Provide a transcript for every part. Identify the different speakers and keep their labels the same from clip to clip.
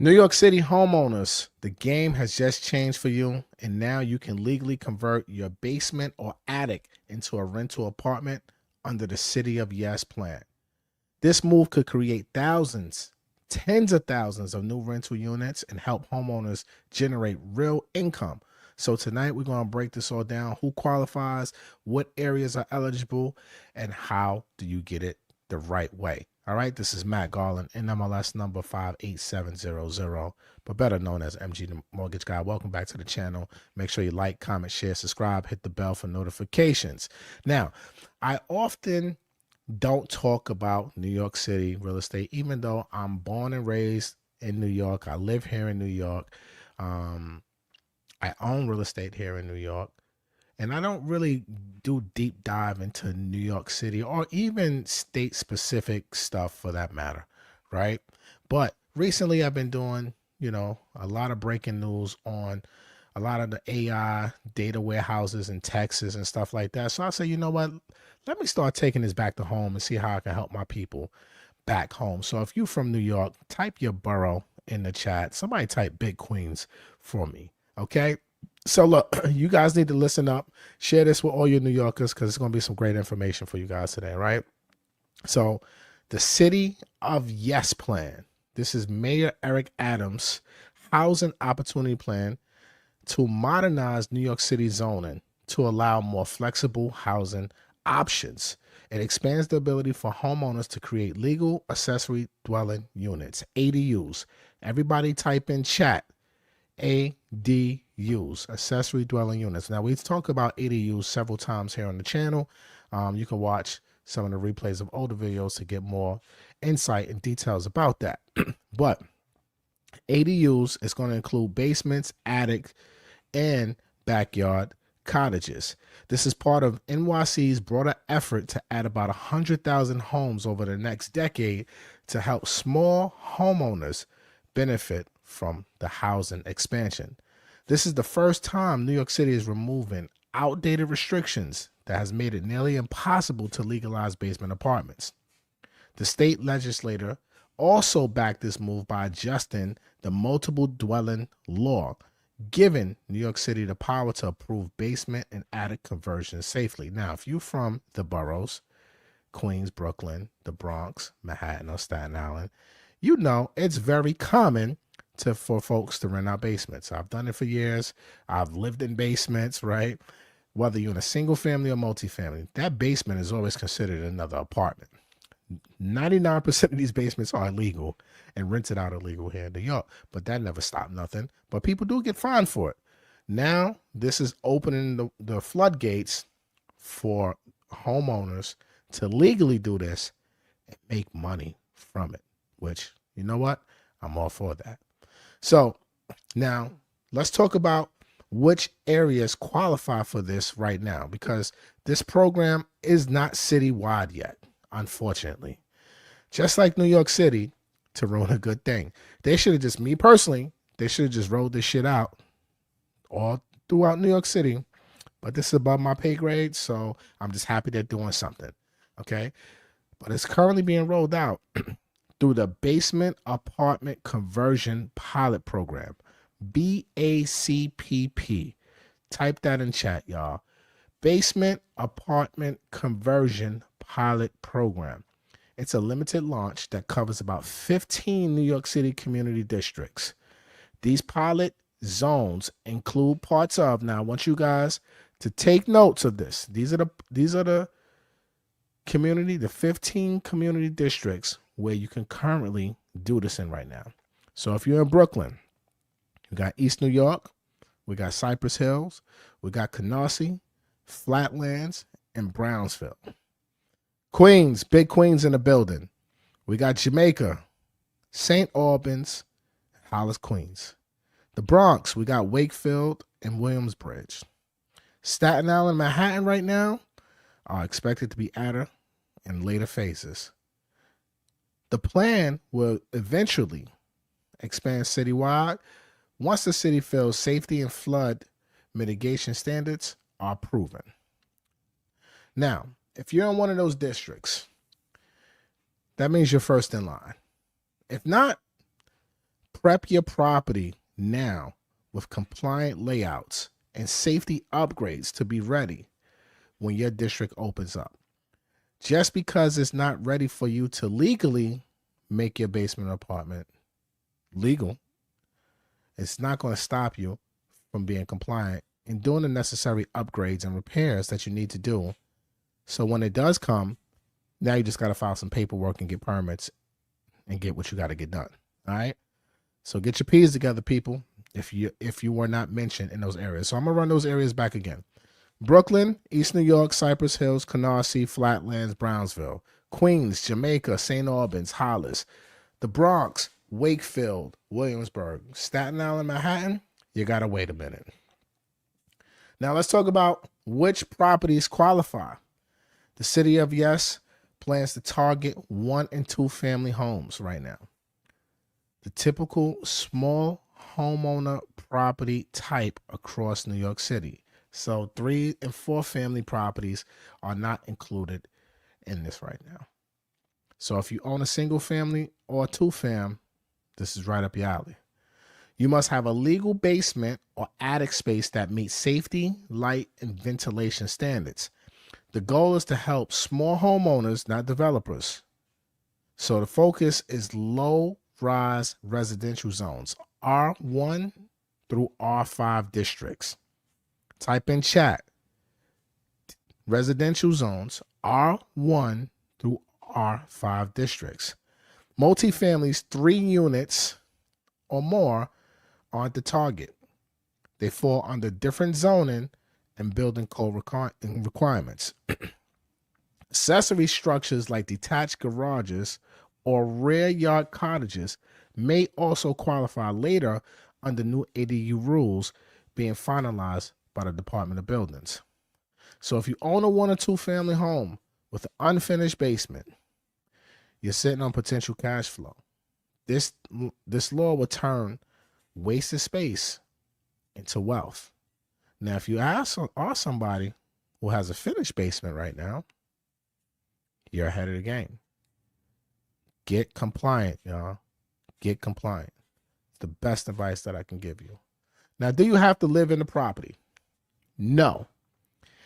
Speaker 1: New York City homeowners, the game has just changed for you, and now you can legally convert your basement or attic into a rental apartment under the City of Yes plan. This move could create thousands, tens of thousands of new rental units and help homeowners generate real income. So, tonight we're going to break this all down: who qualifies, what areas are eligible, and how do you get it the right way. All right, this is Matt Garland, NMLS number 58700, but better known as MG the Mortgage Guy. Welcome back to the channel. Make sure you like, comment, share, subscribe, hit the bell for notifications. Now, I often don't talk about New York City real estate, even though I'm born and raised in New York. I live here in New York. Um, I own real estate here in New York. And I don't really do deep dive into New York City or even state specific stuff for that matter, right? But recently I've been doing, a lot of breaking news on a lot of the AI data warehouses in Texas and stuff like that. So I say, you know what? Let me start taking this back to home and see how I can help my people back home. So if you're from New York, type your borough in the chat. Somebody type Big Queens for me. Okay. So look, you guys need to listen up, share this with all your New Yorkers because it's going to be some great information for you guys today, right? So the City of Yes plan. This is Mayor Eric Adams' housing opportunity plan to modernize New York City zoning to allow more flexible housing options. It expands the ability for homeowners to create legal accessory dwelling units, ADUs. Everybody type in chat ADUs, accessory dwelling units. Now, we've talked about ADUs several times here on the channel. You can watch some of the replays of older videos to get more insight and details about that. But ADUs is going to include basements, attic, and backyard cottages. This is part of NYC's broader effort to add about 100,000 homes over the next decade to help small homeowners benefit from the housing expansion. This is the first time New York City is removing outdated restrictions that has made it nearly impossible to legalize basement apartments. The state legislature also backed this move by adjusting the multiple dwelling law, giving New York City the power to approve basement and attic conversions safely. Now, if you're from the boroughs, Queens, Brooklyn, the Bronx, Manhattan, or Staten Island, you know it's very common for folks to rent out basements. I've done it for years. I've lived in basements, right? Whether you're in a single family or multifamily, that basement is always considered another apartment. 99% of these basements are illegal and rented out illegal here in New York, but that never stopped nothing. But people do get fined for it. Now, this is opening the floodgates for homeowners to legally do this and make money from it, which, you know what? I'm all for that. So now let's talk about which areas qualify for this right now, because this program is not citywide yet, unfortunately. Just like New York City, to ruin a good thing, they should have just, me personally, they should have just rolled this shit out all throughout New York City. But this is above my pay grade, so I'm just happy they're doing something. Okay. But it's currently being rolled out through the Basement Apartment Conversion Pilot Program, BACPP. Type that in chat, y'all. Basement Apartment Conversion Pilot Program. It's a limited launch that covers about 15 New York City community districts. These pilot zones include parts of, now I want you guys to take notes of this. These are the community, the 15 community districts where you can currently do this in right now. So if you're in Brooklyn, you got East New York, we got Cypress Hills, we got Canarsie, Flatlands, and Brownsville. Queens, big Queens in the building. We got Jamaica, St. Albans, Hollis, Queens. The Bronx, we got Wakefield and Williamsbridge. Staten Island, Manhattan right now are expected to be added in later phases. The plan will eventually expand citywide once the city feels safety and flood mitigation standards are proven. Now, if you're in one of those districts, that means you're first in line. If not, Prep your property now with compliant layouts and safety upgrades to be ready when your district opens up. Just because it's not ready for you to legally make your basement apartment legal, it's not going to stop you from being compliant and doing the necessary upgrades and repairs that you need to do. So when it does come, now you just got to file some paperwork and get permits and get what you got to get done. All right. So get your P's together, people, if you were not mentioned in those areas. So I'm going to run those areas back again. Brooklyn, East New York, Cypress Hills, Canarsie, Flatlands, Brownsville, Queens, Jamaica, St. Albans, Hollis, the Bronx, Wakefield, Williamsburg, Staten Island, Manhattan. You got to wait a minute. Now let's talk about which properties qualify. The city of Yes plans to target 1 and 2 family homes right now. The typical small homeowner property type across New York City. So 3 and 4 family properties are not included in this right now. So if you own a single family or 2 fam, this is right up your alley. You must have a legal basement or attic space that meets safety, light, and ventilation standards. The goal is to help small homeowners, not developers. So the focus is low-rise residential zones, R1 through R5 districts. Type in chat, residential zones, R1 through R5 districts. Multifamilies, 3 units or more aren't the target. They fall under different zoning and building code requirements. Accessory structures like detached garages or rear yard cottages may also qualify later under new ADU rules being finalized by the Department of Buildings. So if you own a 1 or 2 family home with an unfinished basement, you're sitting on potential cash flow. This law will turn wasted space into wealth. Now, if you are somebody who has a finished basement right now, you're ahead of the game. Get compliant, y'all. Get compliant. It's the best advice that I can give you. Now, do you have to live in the property? No.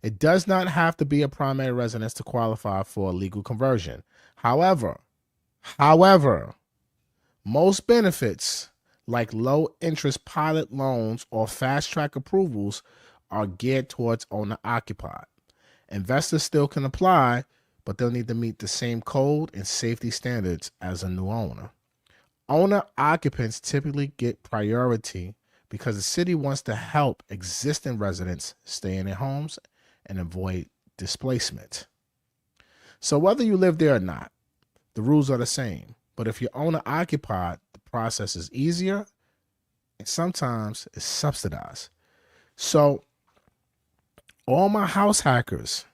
Speaker 1: It does not have to be a primary residence to qualify for a legal conversion. However, most benefits like low interest pilot loans or fast track approvals are geared towards owner occupied. Investors still can apply, but they'll need to meet the same code and safety standards as a new owner. Owner occupants typically get priority because the city wants to help existing residents stay in their homes and avoid displacement. So whether you live there or not, the rules are the same. But if you're owner occupied, the process is easier and sometimes it's subsidized. So all my house hackers,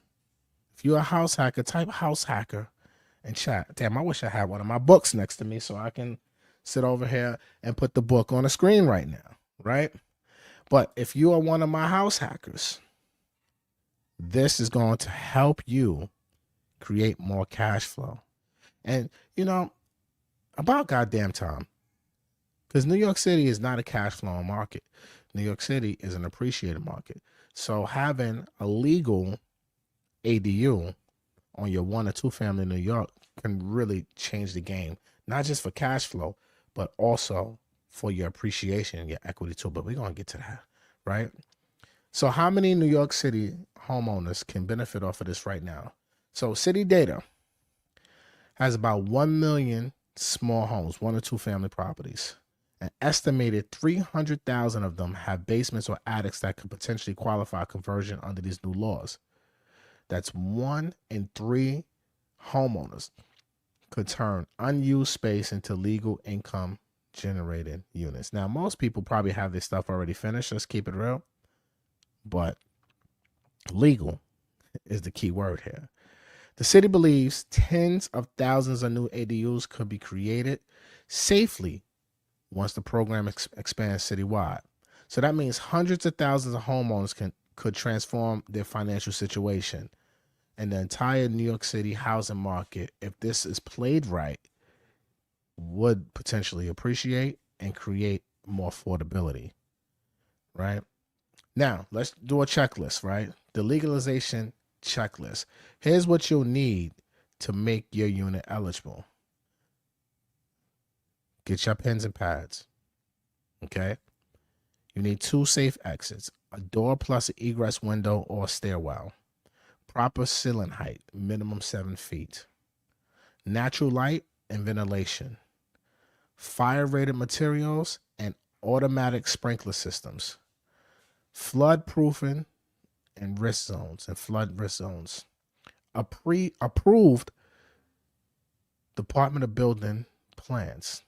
Speaker 1: if you're a house hacker, type house hacker and chat. Damn, I wish I had one of my books next to me so I can sit over here and put the book on the screen right now, right? But if you are one of my house hackers, this is going to help you create more cash flow. And, about goddamn time, because New York City is not a cash flowing market. New York City is an appreciated market. So having a legal ADU on your 1 or 2 family in New York can really change the game, not just for cash flow, but also for your appreciation, your equity too. But we're going to get to that, right? So how many New York City homeowners can benefit off of this right now? So city data has about 1 million small homes, 1 or 2 family properties. An estimated 300,000 of them have basements or attics that could potentially qualify conversion under these new laws. That's 1 in 3 homeowners could turn unused space into legal income generating units. Now, most people probably have this stuff already finished. Let's keep it real. But legal is the key word here. The city believes tens of thousands of new ADUs could be created safely once the program expands citywide. So that means hundreds of thousands of homeowners could transform their financial situation. And the entire New York City housing market, if this is played right, would potentially appreciate and create more affordability, right? Now, let's do a checklist, right? The legalization checklist. Here's what you'll need to make your unit eligible. Get your pens and pads, okay? You need 2 safe exits, a door plus an egress window or stairwell, proper ceiling height, minimum 7 feet, natural light and ventilation, fire-rated materials, and automatic sprinkler systems, flood proofing and risk zones and flood risk zones, a pre-approved Department of Building plans,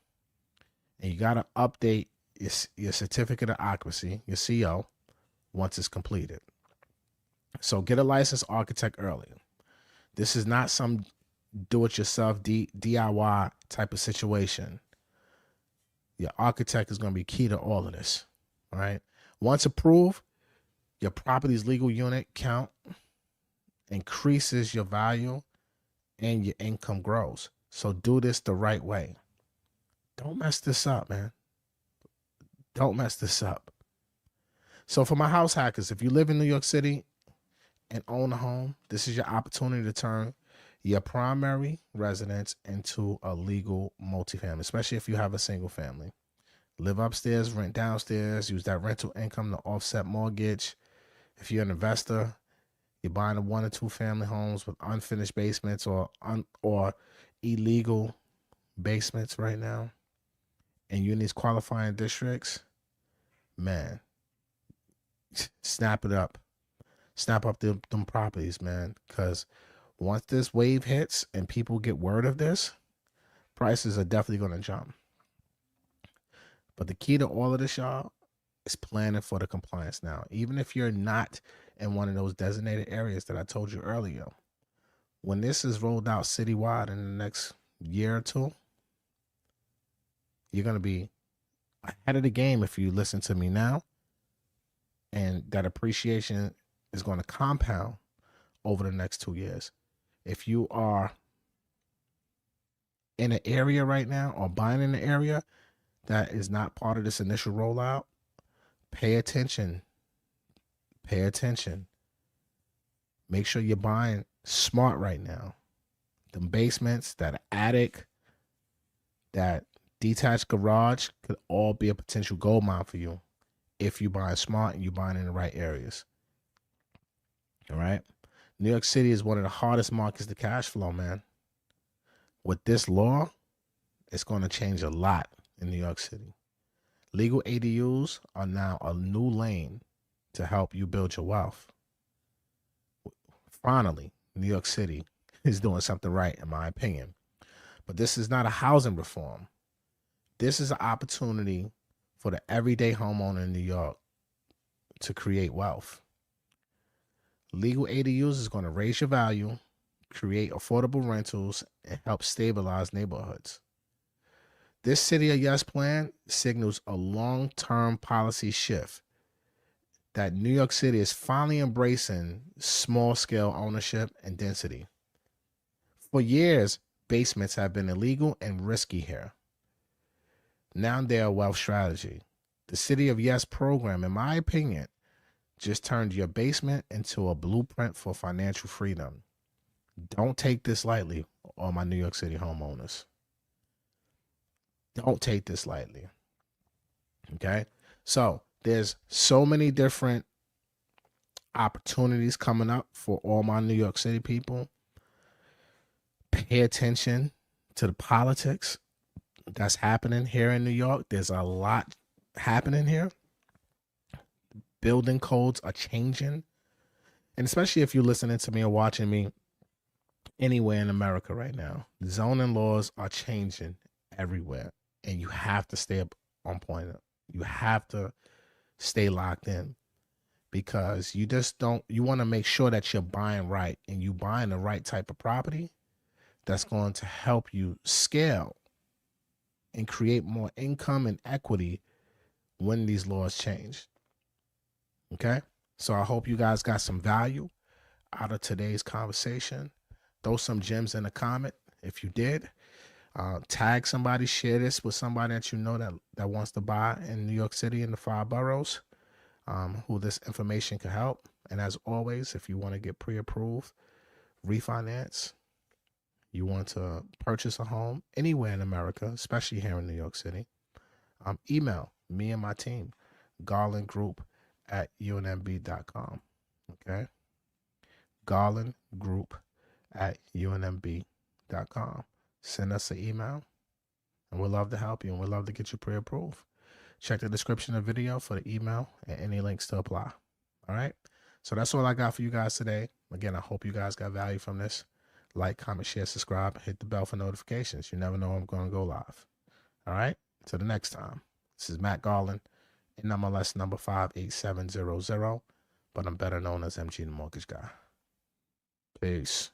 Speaker 1: and you got to update your certificate of occupancy, your CO, once it's completed. So get a licensed architect early. This is not some do-it-yourself DIY type of situation. Your architect is going to be key to all of this. All right. Once approved, your property's legal unit count increases your value and your income grows. So do this the right way. Don't mess this up, man. Don't mess this up. So for my house hackers, if you live in New York City and own a home, this is your opportunity to turn your primary residence into a legal multifamily, especially if you have a single family. Live upstairs, rent downstairs, use that rental income to offset mortgage. If you're an investor, you're buying a 1 or 2 family homes with unfinished basements or illegal basements right now, and you're in these qualifying districts, man, snap it up. Snap up them properties, man, because once this wave hits and people get word of this, prices are definitely going to jump. But the key to all of this, y'all, is planning for the compliance now. Even if you're not in one of those designated areas that I told you earlier, when this is rolled out citywide in the next year or 2, you're going to be ahead of the game if you listen to me now. And that appreciation is going to compound over the next 2 years. If you are in an area right now or buying in an area that is not part of this initial rollout, pay attention. Pay attention. Make sure you're buying smart right now. The basements, that attic, that detached garage could all be a potential gold mine for you if you buy smart and you're buying in the right areas. All right. New York City is one of the hardest markets to cash flow, man. With this law, it's going to change a lot in New York City. Legal ADUs are now a new lane to help you build your wealth. Finally, New York City is doing something right, in my opinion. But this is not a housing reform. This is an opportunity for the everyday homeowner in New York to create wealth. Legal ADUs is going to raise your value, create affordable rentals, and help stabilize neighborhoods. This City of Yes plan signals a long-term policy shift that New York City is finally embracing small-scale ownership and density. For years, basements have been illegal and risky here. Now they're a wealth strategy. The City of Yes program, in my opinion, just turned your basement into a blueprint for financial freedom. Don't take this lightly, all my New York City homeowners. Don't take this lightly. Okay? So there's so many different opportunities coming up for all my New York City people. Pay attention to the politics that's happening here in New York. There's a lot happening here. Building codes are changing. And especially if you're listening to me or watching me anywhere in America right now, zoning laws are changing everywhere. And you have to stay up on point. You have to stay locked in, because you want to make sure that you're buying right and you buying the right type of property that's going to help you scale and create more income and equity when these laws change. Okay? So I hope you guys got some value out of today's conversation. Throw some gems in the comment if you did. Tag somebody, share this with somebody that you know that wants to buy in New York City in the 5 boroughs, who this information could help. And as always, if you want to get pre-approved, refinance, you want to purchase a home anywhere in America, especially here in New York City, email me and my team, garlandgroup@unmb.com. Okay? garlandgroup@unmb.com. Send us an email, and we'd love to help you, and we'd love to get you pre-approved. Check the description of the video for the email and any links to apply. All right? So that's all I got for you guys today. Again, I hope you guys got value from this. Like, comment, share, subscribe, hit the bell for notifications. You never know when I'm going to go live. All right? Till the next time. This is Matt Garland, NMLS number 58700, but I'm better known as MG the Mortgage Guy. Peace.